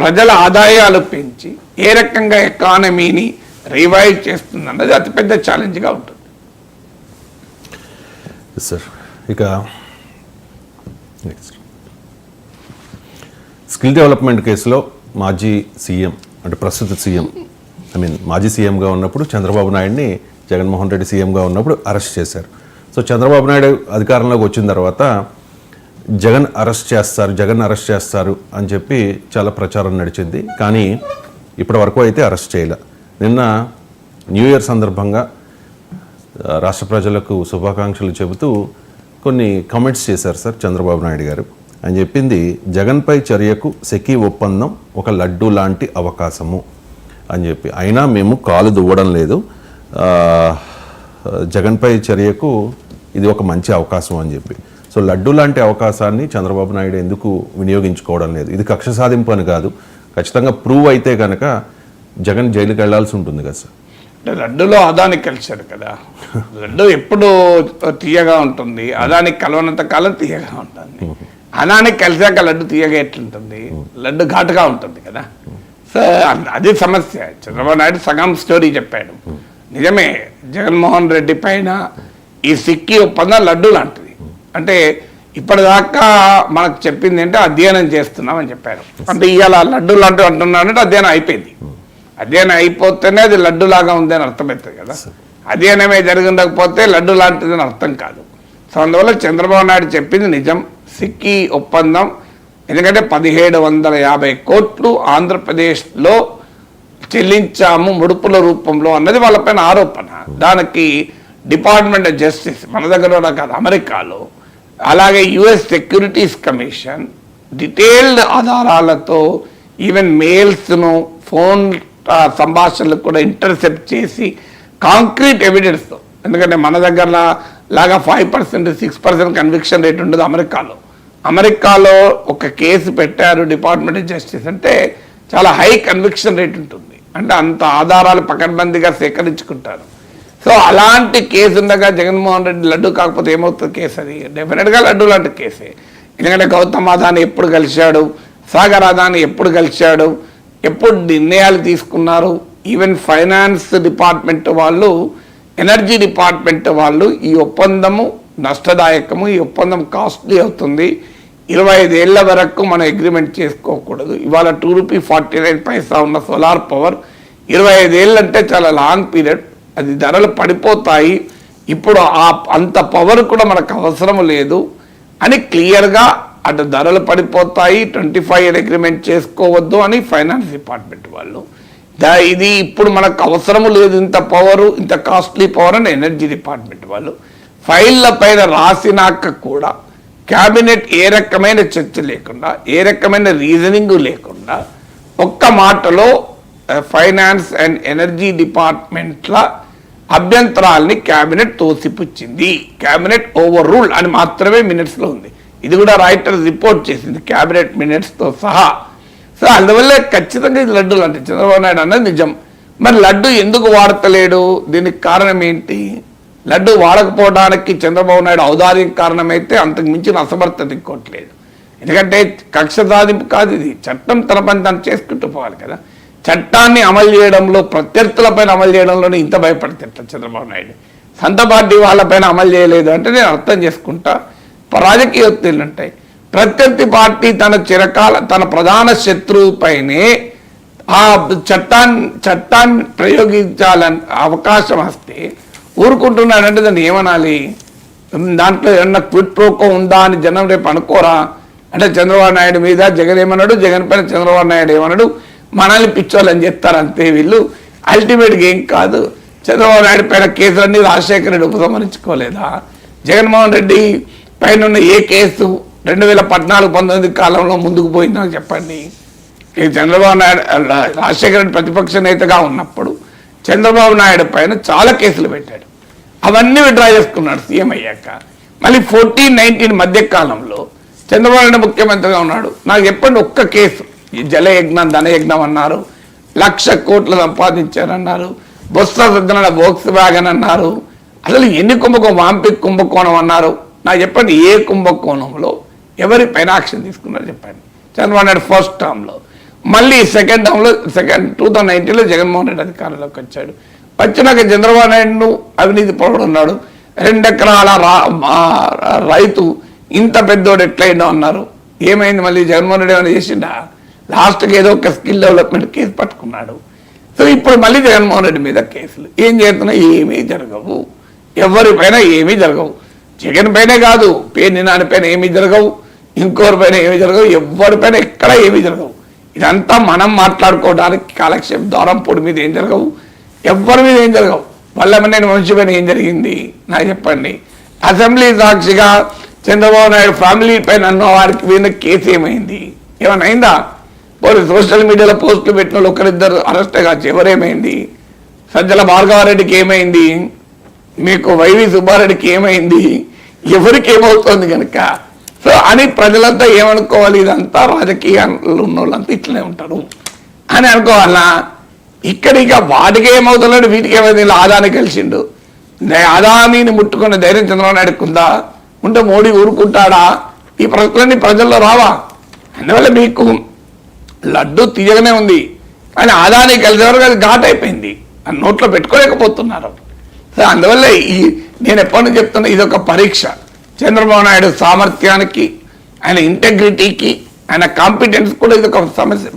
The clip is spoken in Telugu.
ప్రజల ఆదాయాలు పెంచి ఏ రకంగా ఎకానమీని రివైవ్ చేస్తుంది అన్నది అతిపెద్ద ఛాలెంజ్గా ఉంటుంది. సార్ ఇక నెక్స్ట్ స్కిల్ డెవలప్మెంట్ కేసులో మాజీ సీఎం అంటే ప్రస్తుత సీఎం మాజీ సీఎంగా ఉన్నప్పుడు చంద్రబాబు నాయుడిని జగన్మోహన్ రెడ్డి సీఎంగా ఉన్నప్పుడు అరెస్ట్ చేశారు. సో చంద్రబాబు నాయుడు అధికారంలోకి వచ్చిన తర్వాత జగన్ అరెస్ట్ చేస్తారు అని చెప్పి చాలా ప్రచారం నడిచింది. కానీ ఇప్పటి వరకు అయితే అరెస్ట్ చేయలే. నిన్న న్యూ ఇయర్ సందర్భంగా రాష్ట్ర ప్రజలకు శుభాకాంక్షలు చెబుతూ కొన్ని కామెంట్స్ చేశారు సార్ చంద్రబాబు నాయుడు గారు. అని చెప్పింది జగన్పై చర్యకు సెకీ ఒప్పందం ఒక లడ్డు లాంటి అవకాశము అని చెప్పి, అయినా మేము కాలు దువ్వడం లేదు, జగన్పై చర్యకు ఇది ఒక మంచి అవకాశం అని చెప్పి. సో లడ్డు లాంటి అవకాశాన్ని చంద్రబాబు నాయుడు ఎందుకు వినియోగించుకోవడం లేదు? ఇది కక్ష సాధింపు అని కాదు, ఖచ్చితంగా ప్రూవ్ అయితే కనుక జగన్ జైలుకి వెళ్లాల్సి ఉంటుంది కదా సార్. అంటే లడ్డులో అదాని కలిశాడు కదా, లడ్డు ఎప్పుడు తీయగా ఉంటుంది, అదానికి కలవనంత కాలం తీయగా ఉంటుంది. అదానికి కలిసాక లడ్డు తీయగా ఎట్లుంటుంది, లడ్డు ఘాటుగా ఉంటుంది కదా. సో అది సమస్య. చంద్రబాబు నాయుడు సగం స్టోరీ చెప్పాడు. నిజమే, జగన్మోహన్ రెడ్డి పైన ఈ సిక్కి ఒప్పందం లడ్డు లాంటిది. అంటే ఇప్పటిదాకా మనకు చెప్పింది ఏంటంటే అధ్యయనం చేస్తున్నామని చెప్పారు. అంటే ఇవాళ లడ్డు లాంటివి అంటున్నారంటే అధ్యయనం అయిపోయింది. అధ్యయనం అయిపోతేనే అది లడ్డు లాగా ఉంది అని అర్థమవుతుంది కదా. అధ్యయనమే జరిగిండకపోతే లడ్డు లాంటిది అని అర్థం కాదు. సో అందువల్ల చంద్రబాబు నాయుడు చెప్పింది నిజం. సిక్కి ఒప్పందం ఎందుకంటే 1750 కోట్లు ఆంధ్రప్రదేశ్లో చెల్లించాము ముడుపుల రూపంలో అన్నది వాళ్ళపైన ఆరోపణ. దానికి డిపార్ట్మెంట్ ఆఫ్ జస్టిస్ మన దగ్గర కాదు, అమెరికాలో, అలాగే యుఎస్ సెక్యూరిటీస్ కమిషన్ డీటెయిల్డ్ ఆధారాలతో ఈవెన్ మెయిల్స్ను ఫోన్ సంభాషణలు కూడా ఇంటర్సెప్ట్ చేసి కాంక్రీట్ ఎవిడెన్స్తో, ఎందుకంటే మన దగ్గర లాగా 5% 6% కన్విక్షన్ రేట్ ఉండదు. అమెరికాలో ఒక కేసు పెట్టారు డిపార్ట్మెంట్ ఆఫ్ జస్టిస్ అంటే చాలా హై కన్విక్షన్ రేట్ ఉంటుంది. అంటే అంత ఆధారాలు పకడ్బందీగా సేకరించుకుంటారు. సో అలాంటి కేసు ఉండగా జగన్మోహన్ రెడ్డి లడ్డు కాకపోతే ఏమవుతుంది కేసు? అది డెఫినెట్గా లడ్డు లాంటి కేసే. ఎందుకంటే గౌతమ్ అదాని ఎప్పుడు కలిశాడు, సాగర్ అదాని ఎప్పుడు కలిశాడు, ఎప్పుడు నిర్ణయాలు తీసుకున్నారు. ఈవెన్ ఫైనాన్స్ డిపార్ట్మెంట్ వాళ్ళు, ఎనర్జీ డిపార్ట్మెంట్ వాళ్ళు ఈ ఒప్పందము నష్టదాయకము, ఈ ఒప్పందం కాస్ట్లీ అవుతుంది, 25 ఏళ్ల వరకు మనం అగ్రిమెంట్ చేసుకోకూడదు. ఇవాళ ₹2.49 ఉన్న సోలార్ పవర్ 25 ఏళ్ళు అంటే చాలా లాంగ్ పీరియడ్, అది ధరలు పడిపోతాయి. ఇప్పుడు అంత పవర్ కూడా మనకు అవసరం లేదు అని క్లియర్గా అటు ధరలు పడిపోతాయి, 25 ఇయర్ అగ్రిమెంట్ చేసుకోవద్దు అని ఫైనాన్స్ డిపార్ట్మెంట్ వాళ్ళు. ఇది ఇప్పుడు మనకు అవసరం లేదు ఇంత పవరు, ఇంత కాస్ట్లీ పవర్ అని ఎనర్జీ డిపార్ట్మెంట్ వాళ్ళు. ఫైళ్ళ పైన రాసినాక కూడా క్యాబినెట్ ఏ రకమైన చర్చ లేకుండా, ఏ రకమైన రీజనింగ్ లేకుండా ఒక్క మాటలో ఫైనాన్స్ అండ్ ఎనర్జీ డిపార్ట్మెంట్ల అభ్యంతరాలని క్యాబినెట్ తోసిపుచ్చింది. క్యాబినెట్ ఓవర్ రూల్ అని మాత్రమే మినిట్స్లో ఉంది. ఇది కూడా రాయిటర్స్ రిపోర్ట్ చేసింది క్యాబినెట్ మినిట్స్తో సహా. సో అందువల్ల ఖచ్చితంగా ఇది లడ్డు లాంటి చంద్రబాబు నాయుడు అన్నది నిజం. మరి లడ్డు ఎందుకు వాడతలేడు? దీనికి కారణం ఏంటి? లడ్డు వాడకపోవడానికి చంద్రబాబు నాయుడు ఔదార్యం కారణమైతే అంతకు మించిన అసమర్థత ఇంకోట్లేదు. ఎందుకంటే కక్ష సాధింపు కాదు, ఇది చట్టం తన పని తను చేసుకుంటూ పోవాలి కదా. చట్టాన్ని అమలు చేయడంలో, ప్రత్యర్థులపైన అమలు చేయడంలోనే ఇంత భయపడితే చంద్రబాబు నాయుడు సొంత పార్టీ వాళ్ళపైన అమలు చేయలేదు అంటే నేను అర్థం చేసుకుంటా. రాజకీయ ఒత్తిళ్ళు ఉంటాయి. ప్రత్యర్థి పార్టీ తన ప్రధాన శత్రువుపైనే ఆ చట్టాన్ని ప్రయోగించాలని అవకాశం వస్తే ఊరుకుంటున్నాడంటే దాన్ని ఏమనాలి? దాంట్లో ఏమన్నా క్విట్ ప్రోకో ఉందా అని జనం రేపు అనుకోరా? అంటే చంద్రబాబు నాయుడు మీద జగన్ ఏమన్నాడు, జగన్ పైన చంద్రబాబు నాయుడు ఏమన్నాడు, మనల్ని పిచ్చోళ్ళని చెప్తారు అంతే వీళ్ళు. అల్టిమేట్గా ఏం కాదు, చంద్రబాబు నాయుడు పైన కేసులన్నీ రాజశేఖర రెడ్డి ఉపసంహరించుకోలేదా? జగన్మోహన్ రెడ్డి పైన ఉన్న ఏ కేసు 2014-19 కాలంలో ముందుకు పోయిందో చెప్పండి. చంద్రబాబు నాయుడు రాజశేఖర రెడ్డి ప్రతిపక్ష నేతగా ఉన్నప్పుడు చంద్రబాబు నాయుడు పైన చాలా కేసులు పెట్టాడు. అవన్నీ విత్డ్రా చేసుకున్నాడు సీఎం అయ్యాక. మళ్ళీ 14-19 మధ్య కాలంలో చంద్రబాబు నాయుడు ముఖ్యమంత్రిగా ఉన్నాడు. నాకు చెప్పండి ఒక్క కేసు. ఈ జలయజ్ఞం, ధనయజ్ఞం అన్నారు, 1,00,000 కోట్లు సంపాదించారన్నారు, బొత్స సత్యనారాయణ వోక్స్ వ్యాగన్ అన్నారు, అసలు ఎన్ని వాంపి కుంభకోణం అన్నారు. నాకు చెప్పండి ఏ కుంభకోణంలో ఎవరి పైన యాక్షన్ తీసుకున్నారు చెప్పండి. చంద్రబాబు నాయుడు ఫస్ట్ టర్మ్లో మళ్ళీ సెకండ్ 2019లో జగన్మోహన్ రెడ్డి అధికారంలోకి వచ్చాడు. వచ్చినాక చంద్రబాబు నాయుడు అవినీతి పరుడు ఉన్నాడు, 2 ఎకరాల రైతు ఇంత పెద్దోడు ఎట్లయిందో అన్నారు. ఏమైంది? మళ్ళీ జగన్మోహన్ రెడ్డి ఏమైనా చేసిండా? లాస్ట్కి ఏదో ఒక స్కిల్ డెవలప్మెంట్ కేసు పట్టుకున్నాడు. సో ఇప్పుడు మళ్ళీ జగన్మోహన్ రెడ్డి మీద కేసులు. ఏం చేస్తున్నా? ఏమీ జరగవు, ఎవరిపైన ఏమీ జరగవు. జగన్ పైనే కాదు, పేరు నాని పైన ఏమీ జరగవు, ఇంకోరి పైన ఏమీ జరగవు, ఎవరిపైన ఎక్కడ ఏమీ జరగవు. ఇదంతా మనం మాట్లాడుకోవడానికి కాలక్షేపం ద్వారం పొడి మీద ఏం జరగవు, ఎవరి మీద ఏం జరగవు. వల్లభనేని వంశీ పైన ఏం జరిగింది నాకు చెప్పండి. అసెంబ్లీ సాక్షిగా చంద్రబాబు నాయుడు ఫ్యామిలీ పైన అన్న వారికి మీద కేసు ఏమైంది? ఏమైనా అయిందా? పోలీసు సోషల్ మీడియాలో పోస్టులు పెట్టిన వాళ్ళు ఒకరిద్దరు అరెస్ట్ కావచ్చు, ఎవరేమైంది? సజ్జల భార్గవారెడ్డికి ఏమైంది? మీకు వైవి సుబ్బారెడ్డికి ఏమైంది? ఎవరికి ఏమవుతుంది కనుక? సో అని ప్రజలంతా ఏమనుకోవాలి? ఇదంతా రాజకీయాలు ఉన్న వాళ్ళంతా ఇట్లనే ఉంటారు అని అనుకోవాలా? ఇక్కడ ఇక వాటికి ఏమవుతున్నాడు, వీటికి ఏమైంది? ఇలా ఆదాని కలిసిండు, ఆదానీని ముట్టుకున్న ధైర్యం చంద్రబాబు నాయుడుకుందా? ఉంటే మోడీ ఊరుకుంటాడా? ఈ ప్రశ్నలన్నీ ప్రజల్లో రావా? అందువల్ల మీకు లడ్డు తీయగానే ఉంది, కానీ ఆదాని కలిసే వరకు అది ఘాట్ అయిపోయింది, ఆ నోట్లో పెట్టుకోలేకపోతున్నారు. సో అందువల్ల నేను ఎప్పటి నుంచి చెప్తున్నా, ఇది ఒక పరీక్ష. చంద్రబాబు నాయుడు సామర్థ్యానికి, ఆయన ఇంటెగ్రిటీకి, ఆయన కాంపిటెన్స్ కూడా ఇది ఒక సమస్య.